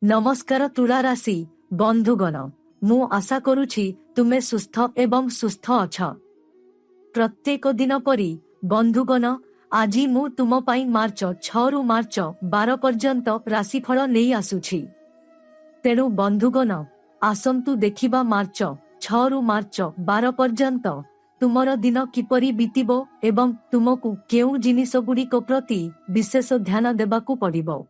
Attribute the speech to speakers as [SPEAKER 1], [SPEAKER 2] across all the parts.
[SPEAKER 1] नमस्कार तुला राशि बंधुगण मु आशा करुछि तुमे सुस्थ एवं सुस्थ अछ। प्रत्येक दिन परी बंधुगण आज मु तुम पाई मार्च 6 रु मार्च 12 पर्यंत राशिफल नहीं आसुछि। तेणु बंधुगण आसंतु देखिबा मार्च 6 रु मार्च 12 पर्यंत तुमर दिन किपरि बीतिबो एवं तुमको केउ जिनिस गुड़िक प्रति विशेष ध्यान देबाकू पड़िबो।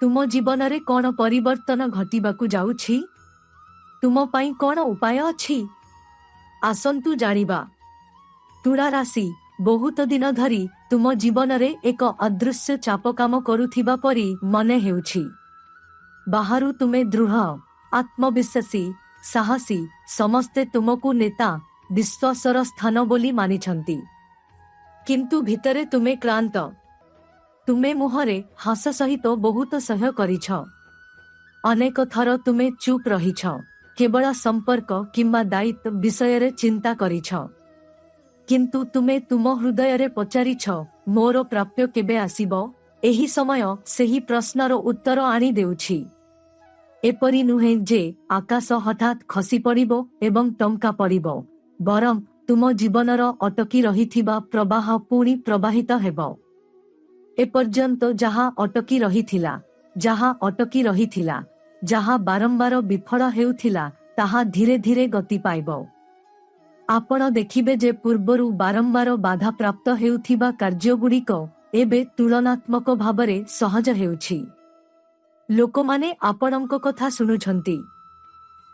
[SPEAKER 1] तुम जीवन रे कौन परिवर्तन घटिबाकू जाउछि, तुम पाई कौन उपाय अछि, आसंतु जानिबा। तुला राशि बहुत दिन धरी तुम जीवन रे एक अदृश्य चाप काम करुथिबा परी मने हेउछि। बाहरु तुमे दृढ़ आत्मविश्वासी साहसी समस्ते तुमको नेता विश्वासर स्थान बोली मानिछंती, किंतु भितरे तुमे क्रांत। तुमे मुहरे हास सहित बहुत सह्य करिछ। अनेक थर तुमे चुप रहिछ, केवल संपर्क किंबा दायित्व विषय रे चिंता करिछ। किंतु तुमे तुम हृदय रे पचारिछ मोर प्राप्य केबे आसीबो। एही समय सेही प्रश्नर उत्तर आनी देउछि। एपरि नुहे जे आकाश हठात खसी पड़िबो एवं टंका पड़िबो, बरं तुम जीवनर अटकी रहिथिबा प्रवाह पुणी प्रवाहित हेबो। एपर्यंत जहा अटकी रहिथिला, जहा बारंबार विफल हेउथिला, ताहा धीरे धीरे गति पाइबो। आपण देखिबे जे पूर्वरु बारंबार बाधा प्राप्त हेउथिबा कार्यगुड़िक एबे तुलनात्मक भावरे सहज हेउछि। लोकमाने आपणଙ୍କ कथा सुनुछंती,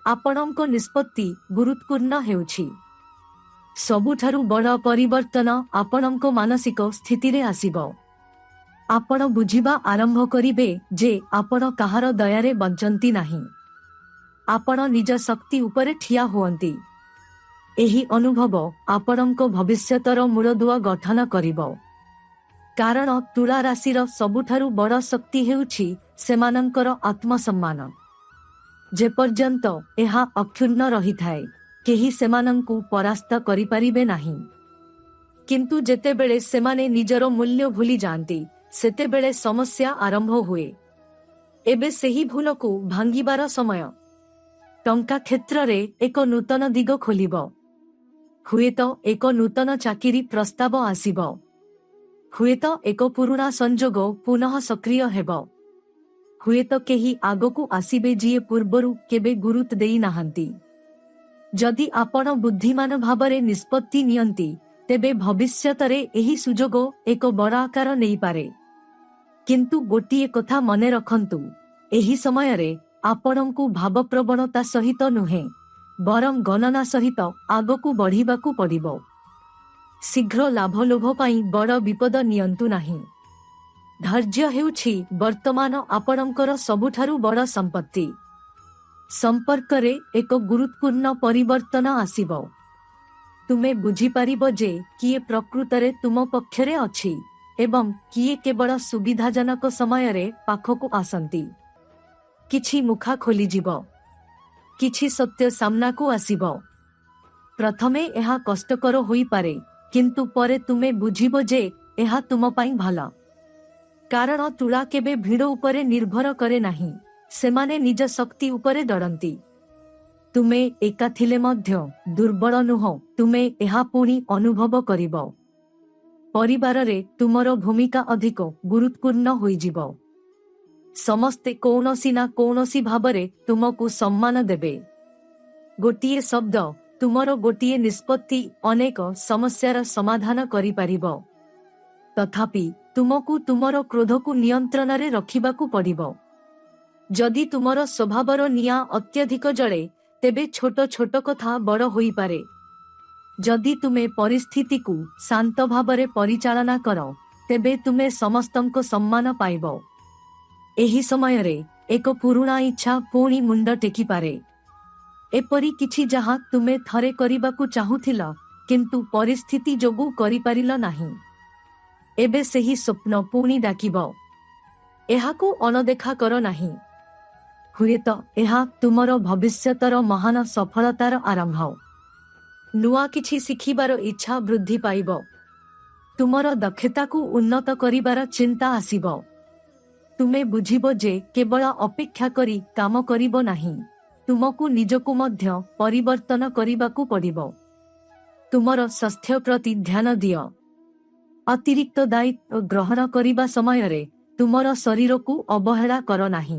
[SPEAKER 1] आपणଙ୍କ निष्पत्ति गुरुत्वपूर्ण हेउछि। सबुठारु बड़ परिवर्तन आपणଙ୍କ मानसिक स्थिति रे आसीबो। आपण बुझिबा आरंभ करिबे जे आपण काहार दयारे बंचंती नाही, आपण निज शक्ति उपरे ठिया हुअंती। एही अनुभव आपणଙ୍କ भविष्यतर मूलदुआ गठन करिबो। कारण तुला राशिर सबुठारु बड़ शक्ति हेउछि सेमानंकर आत्मसम्मान। जे पर्यंत एहा अक्षुण्ण रहिथाए केही सेमानंकु परास्त करि परिबे नाही। किंतु जेतेबेले सेमाने निजर मूल्य भूली जांती सेतेबेले समस्या आरंभ हुए। एबे सेही भूलकु भांगिबार समय। टंका क्षेत्र रे एक नूतन दिग खोलिबो। हुएत एक नूतन चाकिरी प्रस्ताव आसीबो। हुएत एक पुरुणा संजोग पुनः सक्रिय हेबो। हुएत केही आगकु आसीबे जिए पूर्वरु केबे गुरुत्व देई नाहंती। जदि आपण बुद्धिमान भावरे निष्पत्ति नियंती तेबे भविष्यतरे एही सुजोग एक बड़ आकार नहीं पारे। किंतु गोटिए कथा मने रखंतु, एही समय रे आपणଙ୍କୁ भाव प्रवणता सहित नुहे बरं गणना सहित आगकु बढ़िबाकू पड़िबो। शीघ्र लाभ लोभ पाई बड़ विपद नियंतु नाही। धैर्य हेउछि वर्तमान आपणଙ୍କର सबुठारु बड़ संपत्ति। संपर्क रे एक गुरुत्वपूर्ण परिवर्तन आसीबो। तुमे बुझी पारिबो जे किए प्रकृतरे तुम पक्षरे अछि एवं किए केवल सुविधाजनक समय रे पाखकु आसंती। किछि मुखा खोली जीवो, किछि सत्य सामना को आसीबो। प्रथमे एहा कष्टकर होई पारे, किंतु परे तुमे बुझिबो जे एहा तुम पाई भला। कारण तुला केबे भिड़ उपरे निर्भर करे नाही, सेमाने निज शक्ति उपरे डरंती। तुमे एका थिले मध्य दुर्बल नुह, तुमे एहा पुणी अनुभव करिबो। परिवार रे तुमरो भूमिका अधिक गुरुत्वपूर्ण होई जीवो। समस्ते कौनसी ना कौनसी भावरे तुमको सम्मान देबे। गोटिए शब्द, तुमरो गोटिए निष्पत्ति अनेक समस्यार समाधान करि पारिबो। तथापि तुमको तुमरो क्रोधकु नियंत्रण रे रखिबाकू पड़िबो। जदि तुमरो स्वभावर निया अत्यधिक जळे तेबे छोट छोट कथा बड़ होई पारे। जदि तुमे परिस्थिति को शांत भावरे परिचालना करो तेबे तुमे समस्तंको सम्मान पाइबो। एही समय रे एक पुरुणा इच्छा पुणी मुंड टेकी पारे। एपरी किछि जहा तुमे थरे करिबाकू चाहुथिला किंतु परिस्थिति जोगु करि पारिला नाही। एबे सेही स्वप्न पुणी डाकिबो। एहाकू अनदेखा करो नाही। हुएत एहा तुमरो भविष्यतर महान सफलतार आरंभ। नुआ किछि शिखिबार इच्छा वृद्धि पाइबो। तुमरो दक्षता को उन्नत करिबार चिंता आसीबो। तुमे बुझिबो जे केवल अपेक्षा करी काम करिबो नाही, तुमको निजकु मध्य परिवर्तन करिबाकु पड़िबो। तुमर स्वास्थ्य प्रति ध्यान दियो। अतिरिक्त दायित्व ग्रहण करिबा समय रे तुमर शरीर को अवहेला कर नाही।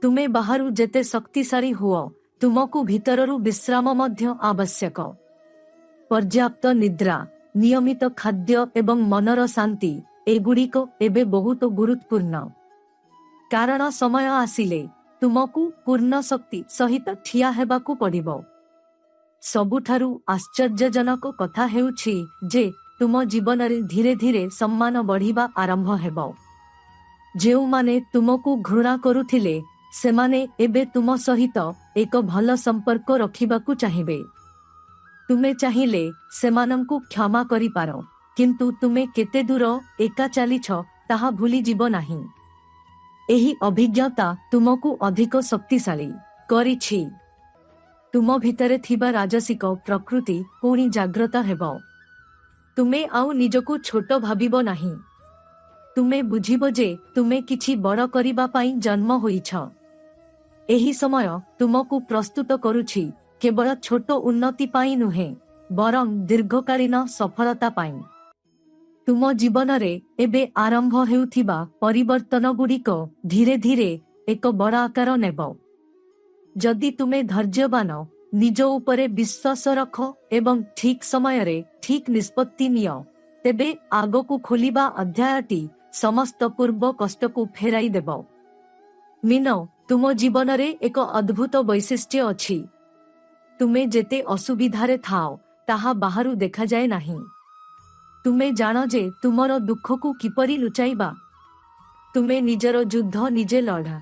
[SPEAKER 1] तुमे बाहरु जेते शक्तिशाली हुओ, तुमको भीतररु विश्राम मध्य आवश्यक। पर्याप्त निद्रा, नियमित खाद्य एवं मनर शांति एगुड़िक एबे बहुत गुरुत्वपूर्ण। कारण समय आसिले तुमको पूर्ण शक्ति सहित ठिया हेबाकू पड़िबो। सबुठारु आश्चर्यजनक कथा हेउछि जे तुम जीवन रे धीरे धीरे सम्मान बढ़िबा आरंभ हेबो। जेउ माने तुमको घृणा करुथिले सेमाने एबे तुम सहित एक भल संपर्क रखिबाकू चाहिबे। तुमे चाहिले सेमानंकु क्षमा करि पारो, किंतु तुमे केते दूर एका चालिछ ताहा भूली जीव नाही। एही अभिज्ञता तुमको अधिक शक्तिशाली करिछि। तुम भितरे थिबा राजसिक प्रकृति पुणी जाग्रत हेबो। तुमे आउ निजको छोट भाबिबो नाही। तुमे बुझिबो जे तुमे किछि बड़ करिबा पाई जन्म होइछ। एही समय तुमको प्रस्तुत करुछि केवल छोट उन्नति पाई नुहे, बरं दीर्घकालीन सफलता पाई। तुम जीवन रे एबे आरंभ हेउथिबा परिवर्तन गुड़िक धीरे धीरे एक बड़ आकार नेबो। जदि तुमे धैर्यवान, निज उपरे विश्वास रख एवं ठीक समय रे ठीक निष्पत्ति नियो, तेबे आगको खोलिबा अध्यायटी समस्त पूर्व कष्ट को फेराई देबो। मीनो, तुम जीवन रे एक अद्भुत वैशिष्ट्य अछि। तुमे जेते असुविधारे थाओ ताहा बाहरु देखा जाए नाही। तुमे जानो जे तुमर दुख को किपरि लुचाइबा। तुमे निजर युद्ध निजे लड़ा,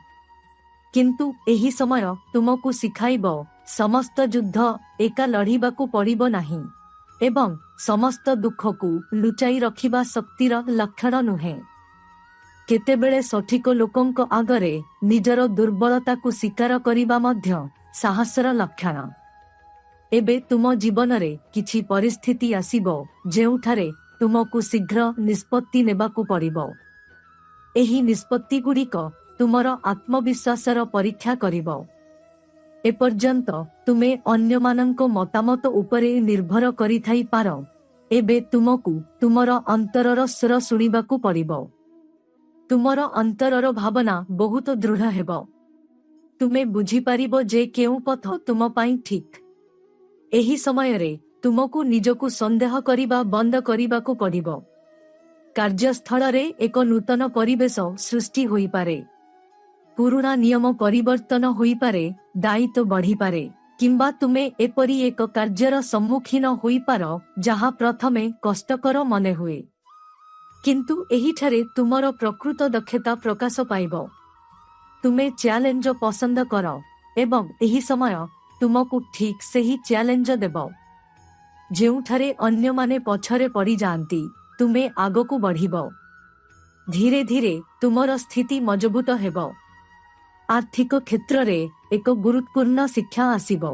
[SPEAKER 1] किंतु एही समय तुमको सिखाइबो समस्त युद्ध एका लड़िबाकू पड़िबो नाही एवं समस्त दुख को लुचाई रखिबा शक्तिर लक्षण नुहे। केतेबेले सठिक लोकंक आगरे निजर दुर्बलता को स्वीकार करिबा मध्य साहसर लक्षण। एबे तुम जीवन रे किछि परिस्थिति आसीबो जेउठारे तुमको शीघ्र निष्पत्ति नेबाकू पड़िबो। एही निष्पत्ति गुड़िक तुमर आत्मविश्वासर परीक्षा करिबो। एपर्यंत तुमे अन्य मानंको मतामत उपरे निर्भर करि थाई पारो, एबे तुमको तुमर अंतरर स्वर सुनिबाकू पड़िबो। तुमर अंतरर भावना बहुत दृढ़ हेबो। तुमे बुझी पारिबो जे केउ पथ तुम पाई ठीक। एही समय रे तुमको निजको संदेह करिबा बंद करिबाकू पड़िबो। कार्यस्थल रे एक नूतन परिवेश सृष्टि होई पारे। पुराना नियम परिवर्तन होई पारे, दायित्व बढ़ी पारे, किंबा तुमे एपरी एक कार्यर सम्मुखीन होई पारो जहा प्रथमे कष्टकर मने हुए, किंतु एही ठारे तुमर प्रकृत दक्षता प्रकाश पाइबो। तुमे चैलेंज पसंद करो एवं एही समय तुमको ठीक से ही चैलेंज देबो। जेउठारे अन्य माने पछरे पड़ी जांती, तुमे आगको बढ़िबो। धीरे धीरे तुमर स्थिति मजबूत हेबो। आर्थिक क्षेत्र रे एक गुरुत्वपूर्ण शिक्षा आसीबो।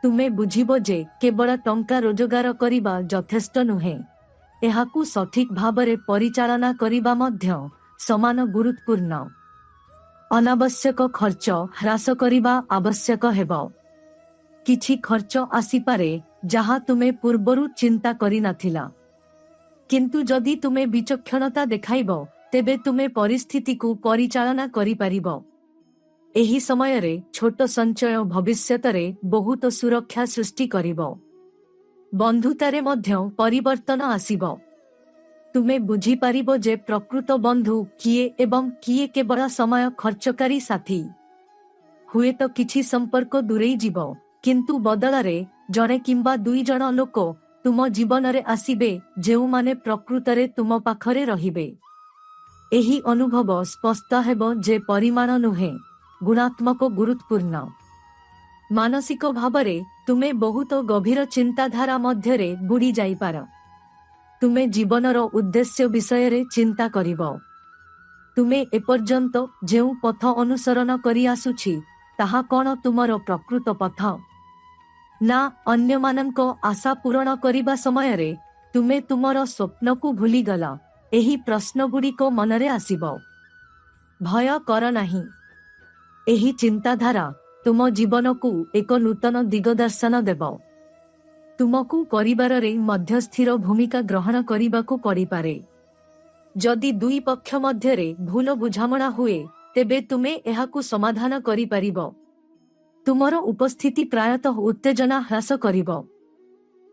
[SPEAKER 1] तुमे बुझिबो जे केवल टंका रोजगार करिबा यथेष्ट नुहे, एहाकू सठिक भावरे परिचालना करिबा मध्य समान गुरुत्वपूर्ण। अनावश्यक खर्च ह्रास करिबा आवश्यक हेबो। किछि खर्च आसी पारे जहा तुमे पूर्वरु चिंता करि नथिला, किंतु जदि तुमे विचक्षणता देखाइबो तेबे तुमे परिस्थिति को परिचालना करि पारिबो। एही समय रे छोट संचय भविष्यत रे बहुत सुरक्षा सृष्टि करिबो। बंधुतारे मध्य परिवर्तन आसीबो। तुमे बुझी पारिबो जे प्रकृत बंधु किए एवं किए केवल समय खर्चकारी साथी। हुए तो किछि संपर्क दूरेई जीवो, किंतु बदलारे जणे किंबा दुई जण लोक तुम जीवन रे आसीबे जेउ माने प्रकृत रे तुम पाखरे रहिबे। एही अनुभव स्पष्ट हेबो जे परिमाण नुहे, गुणात्मक गुरुत्वपूर्ण। मानसिक भावरे तुमे बहुत गभीर चिंताधारा मध्यरे बुड़ी जाई पार। तुमे जीवनर उद्देश्य विषय रे चिंता करिबो। तुमे एपर्यंत जेउ पथ अनुसरण करि आसुछि ताहा कोन तुमर प्रकृत पथ, ना अन्य मानक आशा पूरण करिबा समय रे तुमे तुमर स्वप्न को भूली गला। एही प्रश्न गुड़िक मनरे आसीबो। भय कर नाही। एही चिंताधारा तुम जीवन को एक नूतन दिगदर्शन देव। तुमको परिवार रे मध्यस्थिर भूमिका ग्रहण करने को पड़ी पारे। जदि दुई पक्ष मध्य रे भूल बुझामणा हुए तेबे तुमे एहाकु समाधान करि परिबो। तुमर उपस्थिति प्रायतः उत्तेजना ह्रास करिबो,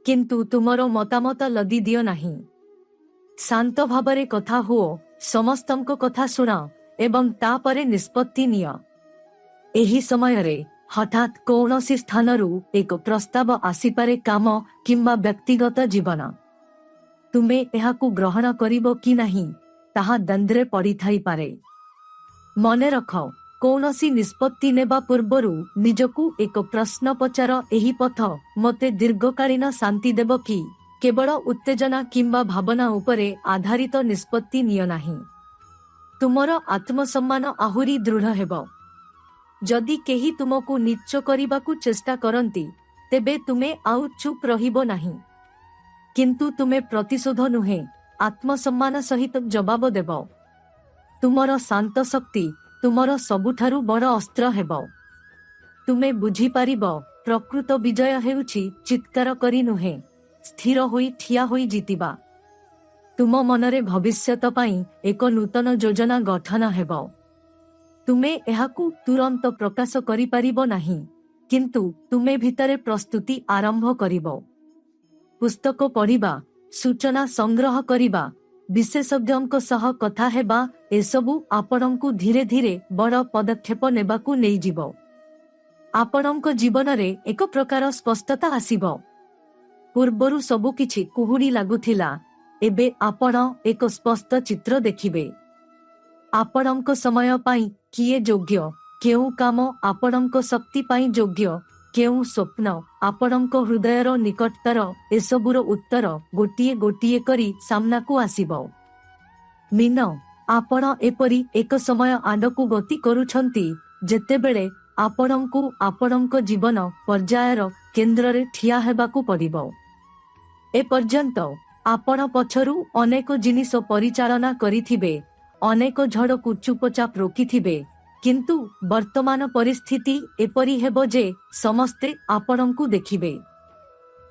[SPEAKER 1] किंतु तुमर मतामत लदी दियो नाही। शांत भावरे कथा हुओ, समस्तंको कथा सुना एवं तापरे निष्पत्ति नियो। एही समय रे हठात कौनसी स्थानरू एक प्रस्ताव आसीपारे काम किंबा व्यक्तिगत जीवन। तुमे एहाकु ग्रहण करिबो कि नाही ताहा द्वंद्वे पड़ी थाई पारे। मने रख, कौनसी निष्पत्ति नेबा पूर्वरु निजकु एक प्रश्न पचार, एही पथ मते दीर्घकालीन शांति देब कि केवल उत्तेजना किंबा भावना उपरे आधारित निष्पत्ति नियो नाही। तुमर आत्मसम्मान आहुरी दृढ़ हेबो। जदि केही तुमको नीच करिबाकु चेष्टा करंती तेबे तुमे आउ चुप रहिबो नाही, किंतु तुमे प्रतिशोध नुहे आत्मसम्मान सहित जवाब देब। तुमर शांत शक्ति तुमर सबुठारु बड़ अस्त्र हेबो। तुमे बुझी पारिबो प्रकृत विजय हेउछि चित्कार करी नुहे, स्थिर होई ठिया होई जीतिबा। तुम मनरे भविष्यत पई एक नूतन योजना गठन हेबो। तुमे एहाकु तुरंत प्रकाश करि पारिबो नाही, किंतु तुमे भितरे प्रस्तुति आरंभ करिबो। पुस्तक पढ़िबा, सूचना संग्रह करिबा, विशेषज्ञों सह कथा हेबा, एसबु आपणंकु धीरे धीरे बड़ पदक्षेप नेबाकु नै जिवो। आपणंक जीवन रे एक प्रकार स्पष्टता आसीबो। पूर्वरु सबु किछि कुहुड़ी लागुथिला, एबे आपण एक स्पष्ट चित्र देखिबे। आपणंक समय पाई किए योग्य, केउ काम आपणंक शक्ति पाई योग्य, केउ स्वप्न आपणंक हृदयर निकटतर, एसबुर उत्तर गोटिए गोटिए करी सामना को आसीबो। मीन, आपण एपरी एक समय आडकु गति करुछंती जेतेबेले आपणंकु आपणंक जीवन पर्यायर केंद्र रे ठिया हेबाकु पड़िबो। ए पर्यंत आपण पछरु अनेक जिनिस परिचालना करिथिबे, अनेक झड़कु चुपचाप रोकिथिबे, किंतु वर्तमान परिस्थिति एपरी हेबो जे समस्ते आपणंकु देखिबे।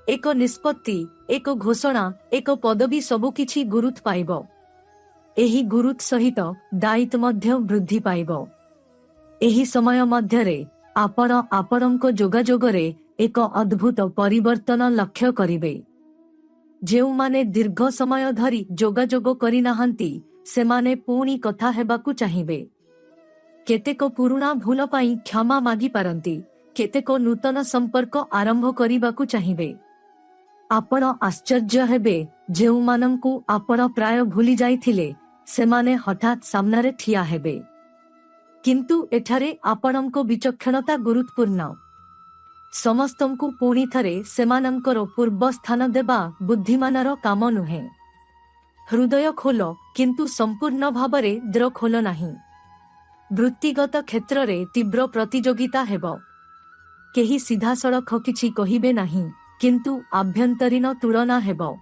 [SPEAKER 1] एक निष्पत्ति, एक घोषणा, एक पदवी सबु किछि गुरुत्व पाइबो। एही गुरुत्व सहित दायित्व मध्य वृद्धि पाइबो। एही समय मध्यरे आपण आपणंक जोगाजोगरे एक अद्भुत परिवर्तन लक्ष्य करिबे। जेउमाने दीर्घ समय धरी जोगाजोग करि नाहंती सेमाने पुणी कथा हेबाकु चाहिबे। केतेक पुरुणा भूल पाई क्षमा मागी पारंती, केतेक नूतन संपर्क आरंभ करिबाकु चाहिबे। आपण आश्चर्य हेबे जेउमानंकु आपण प्राय भूली जाइथिले सेमाने हठात सामनारे ठिया हेबे। किंतु एठारे आपणंक विचक्षणता गुरुत्वपूर्ण। समस्तंकु पुणी थरे सेमानंकर पूर्व स्थान देबा बुद्धिमानर काम नुहे। हृदय खोल, किंतु संपूर्ण भावरे द्र खोल नाही। वृत्तिगत क्षेत्र रे तीव्र प्रतियोगिता हेबो। केही सीधा सड़क किछि कहिबे नाही, किंतु आभ्यंतरीण तुलना हेबो।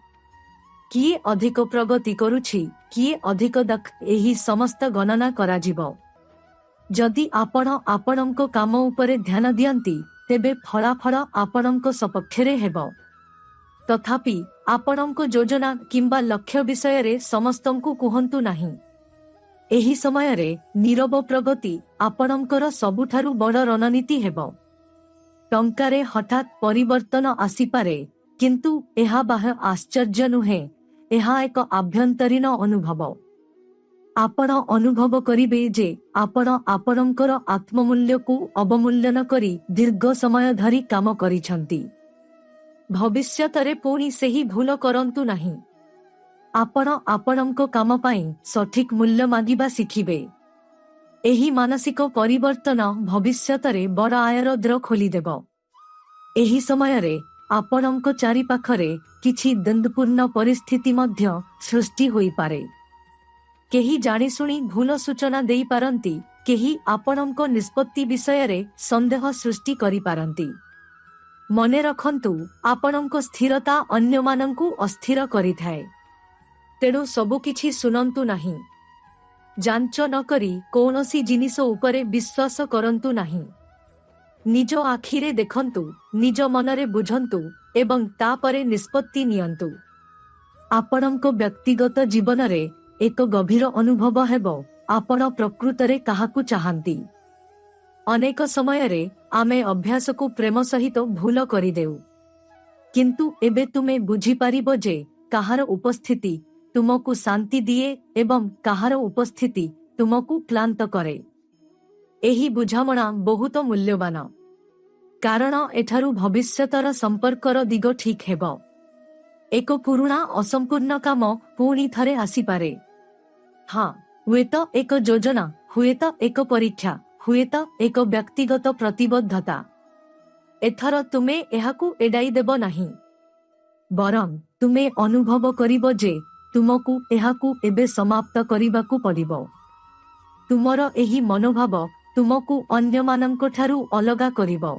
[SPEAKER 1] किए अधिक प्रगति करुछि, किए अधिक दक्ष, एही समस्त गणना कराजिबो। जदि आपण आपणंक काम उपरे ध्यान दियंती तेबे फलाफल आपणंक सपक्षरे हेबो। तथापि आपणंक योजना किंबा लक्ष्य विषय रे समस्तंकु कुहंतु नाही। एही समय रे नीरव प्रगति आपणंकर सबुठारु बड़ रणनीति हेबो। टंकारे हठात परिवर्तन आसीपारे, किंतु एहा बाह्य आश्चर्य नुहे, एहा एक आभ्यंतरीण अनुभव। आपण अनुभव करिबे जे आपण आपणंकर आत्ममूल्य को अवमूल्यन करी दीर्घ समय धरी काम करिछंती। भविष्यतरे पुणी सेही भूल करंतु नाही। आपण आपणंक काम पाई सठिक मूल्य मागिबा शिखिबे। एही मानसिक परिवर्तन भविष्यतरे बड़ आयर द्र खोली देबो। एही समय रे आपणंक चारि पाखरे किछि द्वंद्वपूर्ण परिस्थिति मध्य सृष्टि होई पारे। केही जानि सुनी भूल सूचना देई पारंती, केही आपणंक निष्पत्ति विषय रे संदेह सृष्टि करि पारंती। मने रखंतु, आपणंक स्थिरता अन्य मानंकु अस्थिर करिथाए। तेणु सबु किछि सुनंतु नाही। जांच न करी कौनसी जिनिस उपरे विश्वास करंतु नहीं। निज आखिरे देखंतु, निज मनरे बुझंतु एवं तापरे निष्पत्ति नियंतु। आपणको व्यक्तिगत जीवन रे एक गभीर अनुभव हेबो आपण प्रकृतरे काहाकू चाहंती। अनेक समय रे आमे अभ्यास को प्रेम सहित भूल करी देउ, किंतु एबे तुमे बुझी पारिबो जे काहार उपस्थिति तुमको शांति दिए एवं काहार उपस्थिति तुमको क्लांत करे। एही बुझामणा बहुत मूल्यवान, कारण एठारु भविष्यतर संपर्कर दिग ठीक हेबो। एक पुरुणा असंपूर्ण काम पुणी थरे आसी पारे। हाँ, हुए तो एक योजना, हुए तो एक परीक्षा, हुए तो एक व्यक्तिगत प्रतिबद्धता। एथर तुमे एहाकू एडाई देबो नाही, बरं तुमे अनुभव करिबो जे तुमकू एहाकू एबे समाप्त करिबाकू पड़िबो। तुमर एही मनोभाव तुमकू अन्यमानंको ठारू अलगा करिबो।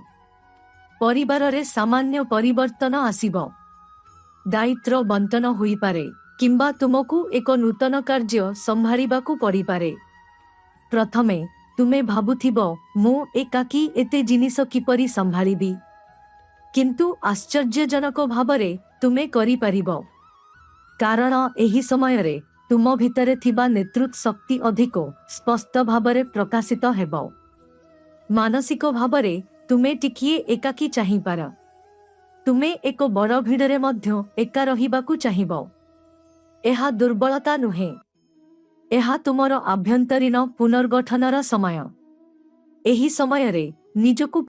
[SPEAKER 1] परिवार रे सामान्य परिवर्तन आसीबो, दायित्व बंटन होई पारे, किंबा तुमकू एक नूतन कार्य संभाळिबाकू पड़ी पारे। प्रथमे तुमे भाबुथिबो मु एकाकी एते जिनिस किपरि संभाळिबी, किंतु आश्चर्यजनक भावरे तुमे करि पारिबो, कारण एही समय रे तुम भितरे थिबा नेतृत्व शक्ति अधिक स्पष्ट भावरे प्रकाशित हेबो। मानसिक भावरे तुमे टिकिए एकाकी चाहि पार, तुमे एक बड़ भिड़रे मध्य एका रहिबाकू चाहिबो। एहा दुर्बलता नुहे, एहा तुमर आभ्यंतरीण पुनर्गठनर समय। एही समय रे निजकू